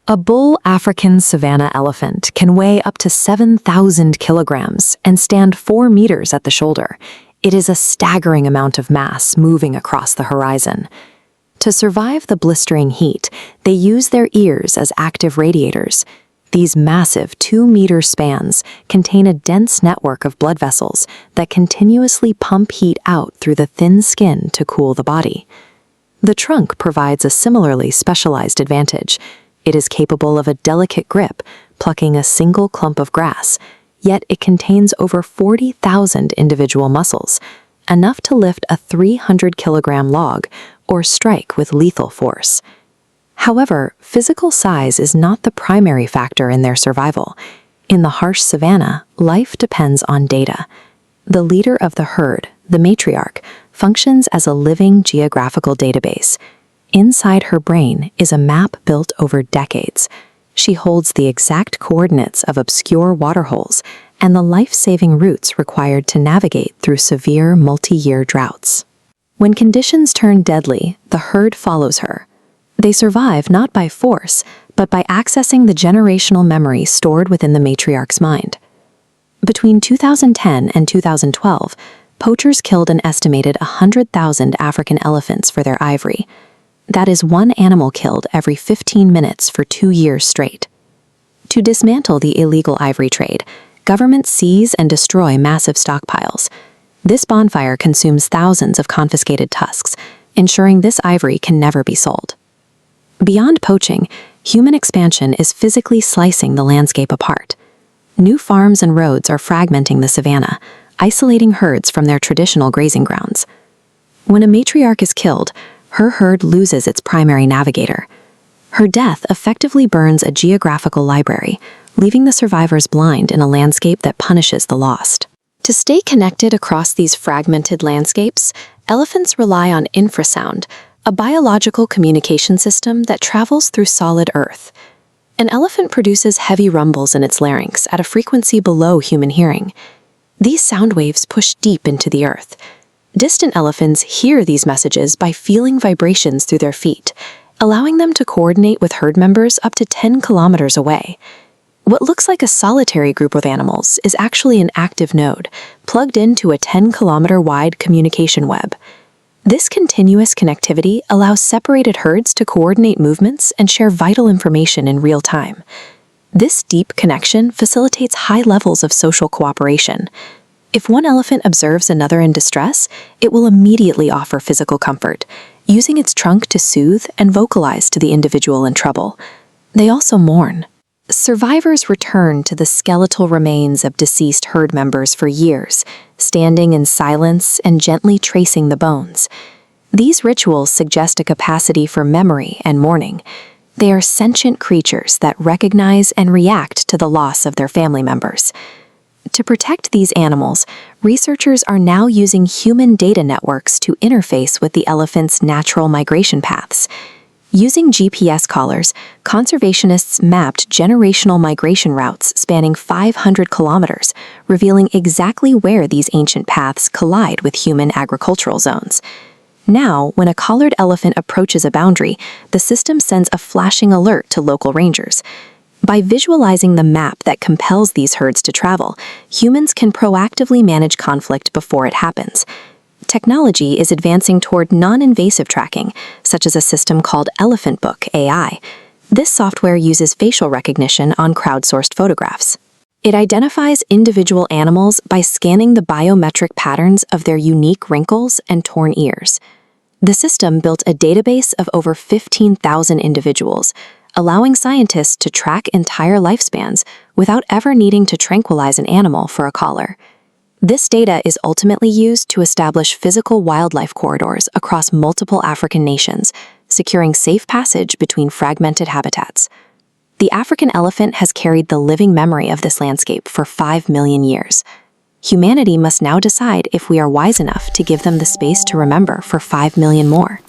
A bull African savanna elephant can weigh up to 7,000 kilograms and stand 4 meters at the shoulder. It is a staggering amount of mass moving across the horizon. To survive the blistering heat, they use their ears as active radiators. These massive 2-meter spans contain a dense network of blood vessels that continuously pump heat out through the thin skin to cool the body. The trunk provides a similarly specialized advantage. It is capable of a delicate grip, plucking a single clump of grass, yet it contains over 40,000 individual muscles, enough to lift a 300-kilogram log or strike with lethal force. However, physical size is not the primary factor in their survival. In the harsh savanna, life depends on data. The leader of the herd, the matriarch, functions as a living geographical database. Inside her brain is a map built over decades. She holds the exact coordinates of obscure waterholes and the life-saving routes required to navigate through severe multi-year droughts. When conditions turn deadly, the herd follows her. They survive not by force, but by accessing the generational memory stored within the matriarch's mind. Between 2010 and 2012, poachers killed an estimated 100,000 African elephants for their ivory. That is one animal killed every 15 minutes for 2 years straight. To dismantle the illegal ivory trade, governments seize and destroy massive stockpiles. This bonfire consumes thousands of confiscated tusks, ensuring this ivory can never be sold. Beyond poaching, human expansion is physically slicing the landscape apart. New farms and roads are fragmenting the savanna, isolating herds from their traditional grazing grounds. When a matriarch is killed, her herd loses its primary navigator. Her death effectively burns a geographical library, leaving the survivors blind in a landscape that punishes the lost. To stay connected across these fragmented landscapes, elephants rely on infrasound, a biological communication system that travels through solid earth. An elephant produces heavy rumbles in its larynx at a frequency below human hearing. These sound waves push deep into the earth. Distant elephants hear these messages by feeling vibrations through their feet, allowing them to coordinate with herd members up to 10 kilometers away. What looks like a solitary group of animals is actually an active node, plugged into a 10-kilometer-wide communication web. This continuous connectivity allows separated herds to coordinate movements and share vital information in real time. This deep connection facilitates high levels of social cooperation. If one elephant observes another in distress, it will immediately offer physical comfort, using its trunk to soothe and vocalize to the individual in trouble. They also mourn. Survivors return to the skeletal remains of deceased herd members for years, standing in silence and gently tracing the bones. These rituals suggest a capacity for memory and mourning. They are sentient creatures that recognize and react to the loss of their family members. To protect these animals, researchers are now using human data networks to interface with the elephant's natural migration paths. Using GPS collars, conservationists mapped generational migration routes spanning 500 kilometers, revealing exactly where these ancient paths collide with human agricultural zones. Now, when a collared elephant approaches a boundary, the system sends a flashing alert to local rangers. By visualizing the map that compels these herds to travel, humans can proactively manage conflict before it happens. Technology is advancing toward non-invasive tracking, such as a system called Elephant Book AI. This software uses facial recognition on crowdsourced photographs. It identifies individual animals by scanning the biometric patterns of their unique wrinkles and torn ears. The system built a database of over 15,000 individuals, allowing scientists to track entire lifespans without ever needing to tranquilize an animal for a collar. This data is ultimately used to establish physical wildlife corridors across multiple African nations, securing safe passage between fragmented habitats. The African elephant has carried the living memory of this landscape for 5 million years. Humanity must now decide if we are wise enough to give them the space to remember for 5 million more.